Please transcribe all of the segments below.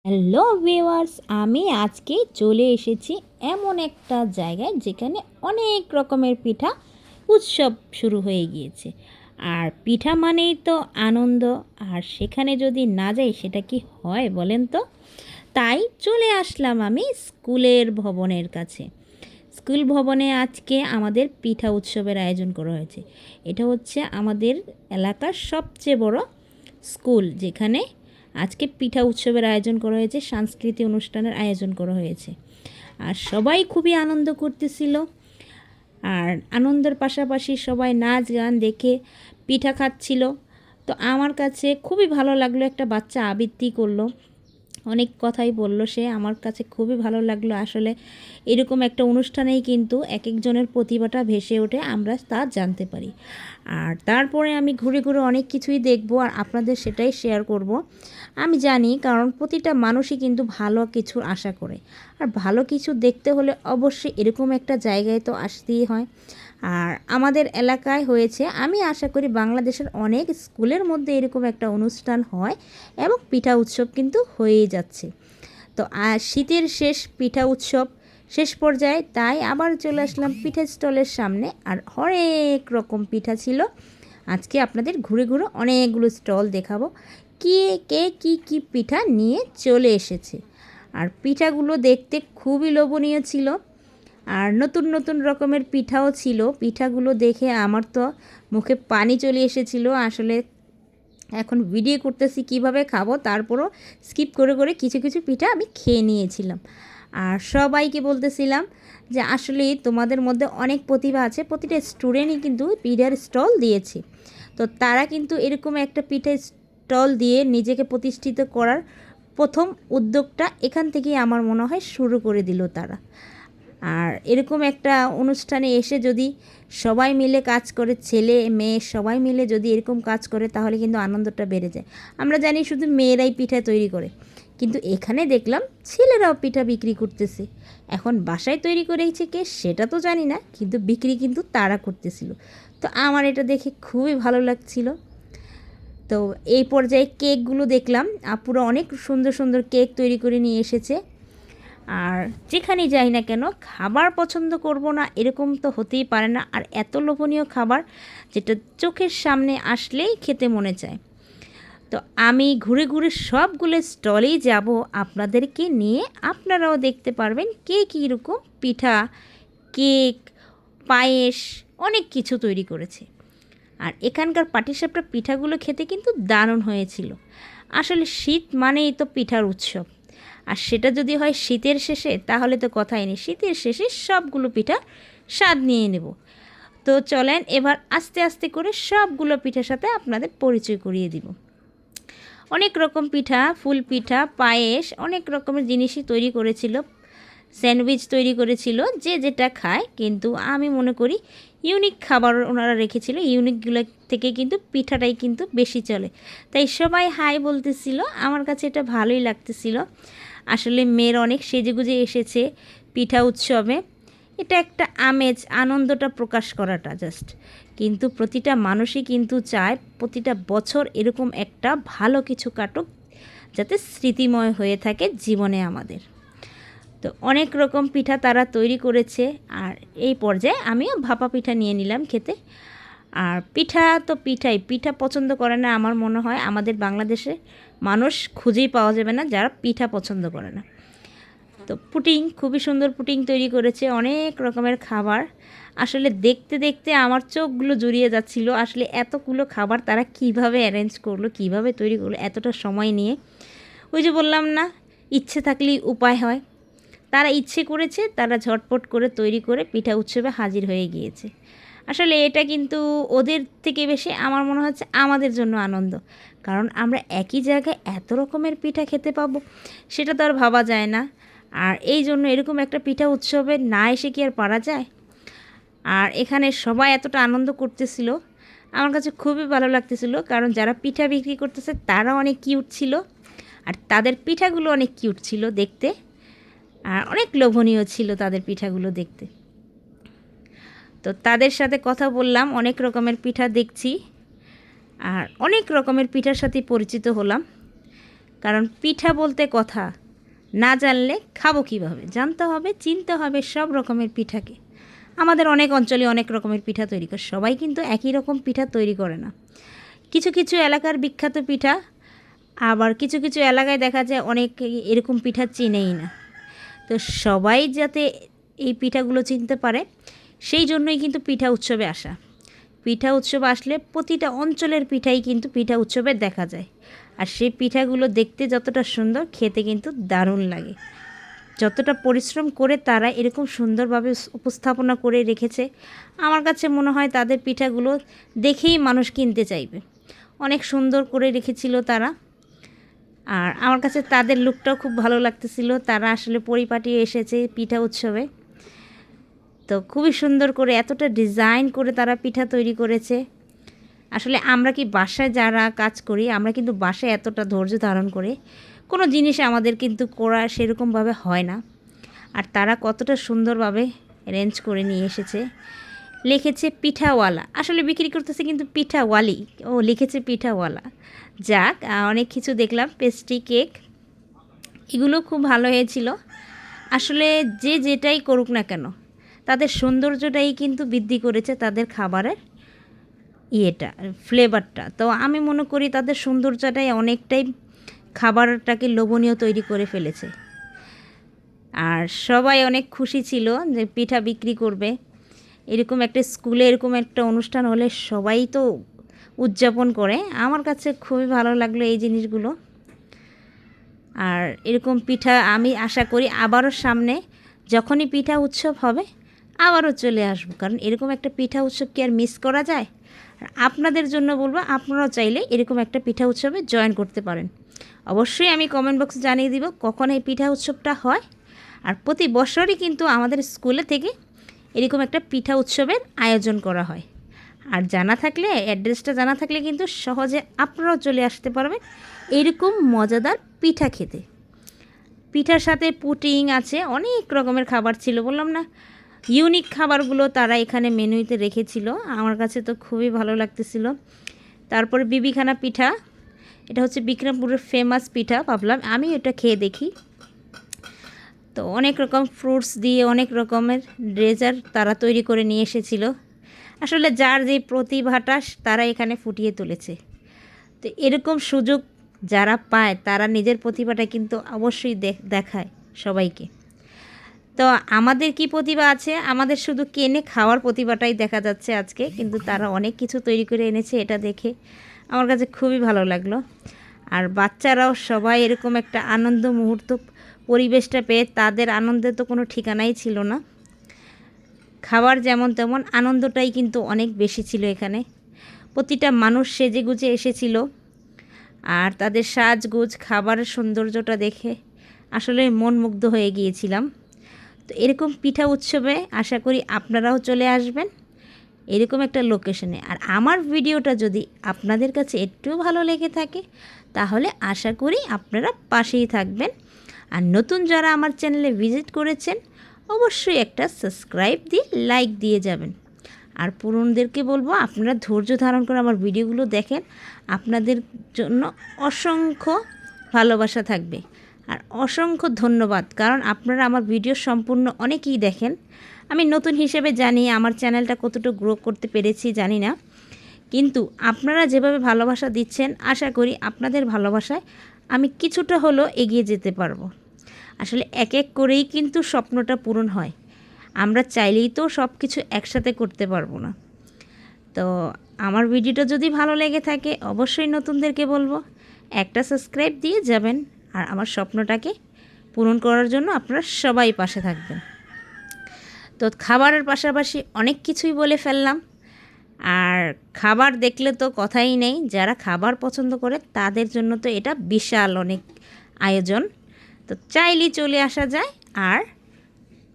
Hello viewers, আমি আজকে চলে এসেছি এমন একটা জায়গায় যেখানে অনেক রকমের পিঠা উৎসব শুরু হয়ে গিয়েছে। আর পিঠা মানেই তো আনন্দ, আর সেখানে যদি না যাই সেটা কি হয় বলেন তো। তাই চলে আসলাম আমি স্কুলের ভবনের কাছে। স্কুল ভবনে আজকে আমাদের পিঠা উৎসবের আয়োজন করা হয়েছে। এটা হচ্ছে আমাদের এলাকার সবচেয়ে বড় স্কুল, যেখানে আজকে পিঠা উৎসবের আয়োজন করা হয়েছে, সাংস্কৃতিক অনুষ্ঠানের আয়োজন করা হয়েছে। আর সবাই খুবই আনন্দ করতেছিল। আর আনন্দের পাশাপাশি সবাই নাচ গান দেখে পিঠা খাচ্ছিল। তো আমার কাছে খুবই ভালো লাগলো, একটা বাচ্চা আবৃত্তি করলো, অনেক কথাই বলল সে, আমার কাছে খুবই ভালো লাগলো। আসলে এরকম একটা অনুষ্ঠানেই কিন্তু এক একজনের প্রতিভাটা ভেসে ওঠে, আমরা তা জানতে পারি। আর তারপরে আমি ঘুরে ঘুরে অনেক কিছুই দেখব আর আপনাদের সেটাই শেয়ার করব। আমি জানি, কারণ প্রতিটা মানুষই কিন্তু ভালো কিছুর আশা করে, আর ভালো কিছু দেখতে হলে অবশ্যই এরকম একটা জায়গায় তো আসতেই হয়। আর আমাদের এলাকায় হয়েছে, আমি আশা করি বাংলাদেশের অনেক স্কুলের মধ্যে এরকম একটা অনুষ্ঠান হয় এবং পিঠা উৎসব কিন্তু হয়েই যাচ্ছে। তো শীতের শেষ পিঠা উৎসব শেষ পর্যায়ে, তাই আবার চলে আসলাম পিঠা স্টলের সামনে। আর হরেক রকম পিঠা ছিল। আজকে আপনাদের ঘুরে ঘুরে অনেকগুলো স্টল দেখাবো, কে কী কী পিঠা নিয়ে চলে এসেছে। আর পিঠাগুলো দেখতে খুবই লোভনীয় ছিল, আর নতুন নতুন রকমের পিঠাও ছিল। পিঠাগুলো দেখে আমার তো মুখে পানি চলে এসেছিল। আসলে এখন ভিডিও করতেছি কিভাবে খাবো, তারপরও স্কিপ করে করে কিছু কিছু পিঠা আমি খেয়ে নিয়েছিলাম। আর সবাইকে বলতেছিলাম যে আসলে তোমাদের মধ্যে অনেক প্রতিভা আছে, প্রতিটা স্টুডেন্টই কিন্তু পিঠার স্টল দিয়েছে। তো তারা কিন্তু এরকম একটা পিঠা স্টল দিয়ে নিজেকে প্রতিষ্ঠিত করার প্রথম উদ্যোগটা এখান থেকেই আমার মনে হয় শুরু করে দিল তারা। আর এরকম একটা অনুষ্ঠানে এসে যদি সবাই মিলে কাজ করে, ছেলে মেয়ে সবাই মিলে যদি এরকম কাজ করে, তাহলে কিন্তু আনন্দটা বেড়ে যায়। আমরা জানি শুধু মেয়েরাই পিঠা তৈরি করে, কিন্তু এখানে দেখলাম ছেলেরাও পিঠা বিক্রি করতেছে। এখন বাসায় তৈরি করেছে কে সেটা তো জানি না, কিন্তু বিক্রি কিন্তু তারা করতেছিল। তো আমার এটা দেখে খুবই ভালো লাগছিল। তো এই পর্যায়ে কেকগুলো দেখলাম, আপুরা অনেক সুন্দর সুন্দর কেক তৈরি করে নিয়ে এসেছে। আর যেখানেই যাই না কেন, খাবার পছন্দ করব না এরকম তো হতেই পারে না। আর এত লোভনীয় খাবার, যেটা চোখের সামনে আসলেই খেতে মনে চায়। তো আমি ঘুরে ঘুরে সবগুলো স্টলেই যাব আপনাদেরকে নিয়ে, আপনারাও দেখতে পারবেন কে কীরকম পিঠা, কেক, পায়েস, অনেক কিছু তৈরি করেছে। আর এখানকার পাটিসাপটা পিঠাগুলো খেতে কিন্তু দারুণ হয়েছিল। আসলে শীত মানেই তো পিঠার উৎসব, আর সেটা যদি হয় শীতের শেষে, তাহলে তো কথাই নেই, শীতের শেষে সবগুলো পিঠা স্বাদ নিয়ে নেব। তো চলেন এবার আস্তে আস্তে করে সবগুলো পিঠার সাথে আপনাদের পরিচয় করিয়ে দিব। অনেক রকম পিঠা, ফুল পিঠা, পায়েস, অনেক রকমের জিনিসই তৈরি করেছিল। স্যান্ডউইচ তৈরি করেছিল, যে যেটা খায়। কিন্তু আমি মনে করি ইউনিক খাবার ওনারা রেখেছিল, ইউনিকগুলো থেকে কিন্তু পিঠাটাই কিন্তু বেশি চলে। তাই সবাই হাই বলতেছিল, আমার কাছে এটা ভালোই লাগতেছিল। আসলে মেয়ের অনেক সেজেগুজে এসেছে পিঠা উৎসবে, এটা একটা আমেজ, আনন্দটা প্রকাশ করাটা জাস্ট। কিন্তু প্রতিটা মানুষই কিন্তু চায় প্রতিটা বছর এরকম একটা ভালো কিছু কাটুক, যাতে স্মৃতিময় হয়ে থাকে জীবনে আমাদের। তো অনেক রকম পিঠা তারা তৈরি করেছে। আর এই পর্যায়ে আমিও ভাপা পিঠা নিয়ে নিলাম খেতে। আর পিঠা তো পিঠাই, পিঠা পছন্দ করে না আমার মনে হয় আমাদের বাংলাদেশে মানুষ খুঁজেই পাওয়া যাবে না যারা পিঠা পছন্দ করে না। তো পুডিং, খুবই সুন্দর পুডিং তৈরি করেছে, অনেক রকমের খাবার। আসলে দেখতে দেখতে আমার চোখগুলো জুড়িয়ে যাচ্ছিল। আসলে এতগুলো খাবার তারা কিভাবে অ্যারেঞ্জ করলো, কিভাবে তৈরি করলো এতটা সময় নিয়ে। ওই যে বললাম না, ইচ্ছে থাকলেই উপায় হয়। তারা ইচ্ছে করেছে, তারা ঝটপট করে তৈরি করে পিঠা উৎসবে হাজির হয়ে গিয়েছে। আসলে এটা কিন্তু ওদের থেকে বেশি আমার মনে হচ্ছে আমাদের জন্য আনন্দ, কারণ আমরা একই জায়গায় এত রকমের পিঠা খেতে পাবো, সেটা তো আর ভাবা যায় না। আর এই জন্য এরকম একটা পিঠা উৎসবে না এসে কি আর পারা যায়। আর এখানে সবাই এতটা আনন্দ করতেছিল, আমার কাছে খুবই ভালো লাগতেছিল, কারণ যারা পিঠা বিক্রি করতেছে তারা অনেক কিউট ছিল, আর তাদের পিঠাগুলো অনেক কিউট ছিল দেখতে, আর অনেক লোভনীয় ছিল তাদের পিঠাগুলো দেখতে। তো তাদের সাথে কথা বললাম, অনেক রকমের পিঠা দেখছি, আর অনেক রকমের পিঠার সাথে পরিচিত হলাম। কারণ পিঠা বলতে কথা, না জানলে খাবো কীভাবে? জানতে হবে, চিনতে হবে সব রকমের পিঠাকে। আমাদের অনেক অঞ্চলে অনেক রকমের পিঠা তৈরি করে, সবাই কিন্তু একই রকম পিঠা তৈরি করে না। কিছু কিছু এলাকার বিখ্যাত পিঠা, আবার কিছু কিছু এলাকায় দেখা যায় অনেক এরকম পিঠা চিনেই না। তো সবাই যাতে এই পিঠাগুলো চিনতে পারে, সেই জন্যই কিন্তু পিঠা উৎসবে আসা। পিঠা উৎসব আসলে প্রতিটা অঞ্চলের পিঠাই কিন্তু পিঠা উৎসবে দেখা যায়। আর সেই পিঠাগুলো দেখতে যতটা সুন্দর, খেতে কিন্তু দারুণ লাগে। যতটা পরিশ্রম করে তারা এরকম সুন্দরভাবে উপস্থাপনা করে রেখেছে, আমার কাছে মনে হয় তাদের পিঠাগুলো দেখেই মানুষ কিনতে চাইবে। অনেক সুন্দর করে রেখেছিল তারা। আর আমার কাছে তাদের লুকটাও খুব ভালো লাগতেছিল। তারা আসলে পরিপাটি এসেছে পিঠা উৎসবে। তো খুবই সুন্দর করে এতটা ডিজাইন করে তারা পিঠা তৈরি করেছে। আসলে আমরা কি বাসায় যারা কাজ করি, আমরা কিন্তু বাসায় এতটা ধৈর্য ধারণ করে কোনো জিনিস আমাদের কিন্তু করা সেরকমভাবে হয় না। আর তারা কতটা সুন্দরভাবে অ্যারেঞ্জ করে নিয়ে এসেছে। লিখেছে পিঠাওয়ালা, আসলে বিক্রি করতেছে কিন্তু পিঠাওয়ালি, ও লিখেছে পিঠাওয়ালা। যাক, অনেক কিছু দেখলাম, পেস্ট্রি, কেক, এগুলো খুব ভালো হয়েছিল। আসলে যে যেটাই করুক না কেন, তাদের সৌন্দর্যটাই কিন্তু বৃদ্ধি করেছে তাদের খাবারের ফ্লেভারটা। তো আমি মনে করি তাদের সৌন্দর্যটাই অনেকটাই খাবারটাকে লোভনীয় তৈরি করে ফেলেছে। আর সবাই অনেক খুশি ছিল যে পিঠা বিক্রি করবে। এরকম একটা স্কুলে এরকম একটা অনুষ্ঠান হলে সবাই তো উদযাপন করে। আমার কাছে খুবই ভালো লাগলো এই জিনিসগুলো। আর এরকম পিঠা আমি আশা করি আবারও সামনে যখনই পিঠা উৎসব হবে আবারও চলে আসবো, কারণ এরকম একটা পিঠা উৎসব কি আর মিস করা যায়? আর আপনাদের জন্য বলবো, আপনারাও চাইলে এরকম একটা পিঠা উৎসবে জয়েন করতে পারেন। অবশ্যই আমি কমেন্ট বক্সে জানিয়ে দিব কখন এই পিঠা উৎসবটা হয়। আর প্রতি বছরই কিন্তু আমাদের স্কুলে থেকে এরকম একটা পিঠা উৎসবের আয়োজন করা হয়। আর জানা থাকলে, অ্যাড্রেসটা জানা থাকলে কিন্তু সহজে আপনারাও চলে আসতে পারবেন এরকম মজাদার পিঠা খেতে। পিঠার সাথে পুডিং আছে, অনেক রকমের খাবার ছিল। বললাম না, ইউনিক খাবারগুলো তারা এখানে মেনুতে রেখেছিল। আমার কাছে তো খুবই ভালো লাগতেছিল। তারপরে বিবিখানা পিঠা, এটা হচ্ছে বিক্রমপুরের ফেমাস পিঠা। ভাবলাম আমি এটা খেয়ে দেখি। তো অনেক রকম ফ্রুটস দিয়ে অনেক রকমের ডেজার্ট তারা তৈরি করে নিয়ে এসেছিল। আসলে যার যে প্রতিভাটা তারা এখানে ফুটিয়ে তুলেছে। তো এরকম সুযোগ যারা পায় তারা নিজের প্রতিভাটা কিন্তু অবশ্যই দেখায় সবাইকে। তো আমাদের কি প্রতিভা আছে? আমাদের শুধু কেনে খাওয়ার প্রতিভাটাই দেখা যাচ্ছে আজকে, কিন্তু তারা অনেক কিছু তৈরি করে এনেছে। এটা দেখে আমার কাছে খুবই ভালো লাগলো। আর বাচ্চারাও সবাই এরকম একটা আনন্দ মুহূর্ত পরিবেশটা পেয়ে তাদের আনন্দের তো কোনো ঠিকানাই ছিল না। খাবার যেমন তেমন, আনন্দটাই কিন্তু অনেক বেশি ছিল এখানে। প্রতিটা মানুষ সেজেগুজে এসেছিল। আর তাদের সাজগোজ, খাবারের সৌন্দর্যটা দেখে আসলে মন মুগ্ধ হয়ে গিয়েছিলাম। তো এরকম পিঠা উৎসবে আশা করি আপনারাও চলে আসবেন এরকম একটা লোকেশনে। আর আমার ভিডিওটা যদি আপনাদের কাছে একটু ভালো লেগে থাকে তাহলে আশা করি আপনারা পাশেই থাকবেন। আর নতুন যারা আমার চ্যানেলে ভিজিট করেছেন অবশ্যই একটা সাবস্ক্রাইব দিয়ে লাইক দিয়ে যাবেন। আর পুরনোদেরকে বলবো আপনারা ধৈর্য ধারণ করে আমার ভিডিওগুলো দেখেন, আপনাদের জন্য অসংখ্য ভালোবাসা থাকবে। আর অসংখ্য ধন্যবাদ, কারণ আপনারা আমার ভিডিও সম্পূর্ণ অনেকেই দেখেন। আমি নতুন হিসেবে জানি আমার চ্যানেলটা কতটুকু গ্রো করতে পেরেছি জানি না, কিন্তু আপনারা যেভাবে ভালোবাসা দিচ্ছেন আশা করি আপনাদের ভালোবাসায় আমি কিছুটা হলেও এগিয়ে যেতে পারবো। আসলে এক এক করেই কিন্তু স্বপ্নটা পূরণ হয়। আমরা চাইলেই তো সব কিছু একসাথে করতে পারবো না। তো আমার ভিডিওটা যদি ভালো লেগে থাকে অবশ্যই নতুনদেরকে বলবো একটা সাবস্ক্রাইব দিয়ে যাবেন। আর আমার স্বপ্নটাকে পূরণ করার জন্য আপনারা সবাই পাশে থাকবেন। তো খাবারের পাশাপাশি অনেক কিছুই বলে ফেললাম। আর খাবার দেখলে তো কথাই নেই, যারা খাবার পছন্দ করে তাদের জন্য তো এটা বিশাল অনেক আয়োজন। তো চাইলেই চলে আসা যায়। আর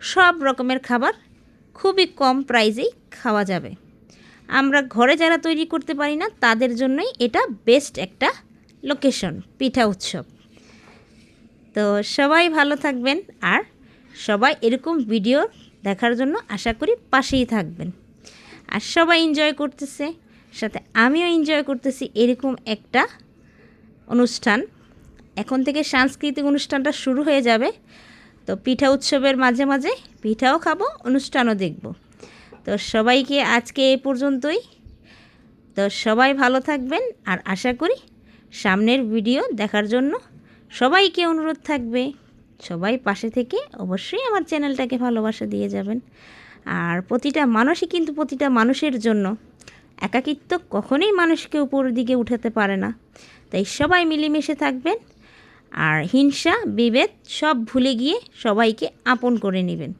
সব রকমের খাবার খুবই কম প্রাইসেই খাওয়া যাবে। আমরা ঘরে যারা তৈরি করতে পারি না তাদের জন্যই এটা বেস্ট একটা লোকেশন, পিঠা উৎসব। তো সবাই ভালো থাকবেন আর সবাই এরকম ভিডিও দেখার জন্য আশা করি পাশেই থাকবেন। আর সবাই এনজয় করতেছে, সাথে আমিও এনজয় করতেছি এরকম একটা অনুষ্ঠান। এখন থেকে সাংস্কৃতিক অনুষ্ঠানটা শুরু হয়ে যাবে। তো পিঠা উৎসবের মাঝে মাঝে পিঠাও খাবো, অনুষ্ঠানও দেখব। তো সবাইকে আজকে এই পর্যন্তই। তো সবাই ভালো থাকবেন, আর আশা করি সামনের ভিডিও দেখার জন্য সবাইকে অনুরোধ থাকবে। সবাই পাশে থেকে অবশ্যই আমার চ্যানেলটাকে ভালোবাসা দিয়ে যাবেন। আর প্রতিটা মানুষই কিন্তু প্রতিটা মানুষের জন্য, একাকিত্ব কখনোই মানুষকে উপরের দিকে উঠাতে পারে না। তাই সবাই মিলেমিশে থাকবেন, আর হিংসা বিভেদ সব ভুলে গিয়ে সবাইকে আপন করে নেবেন।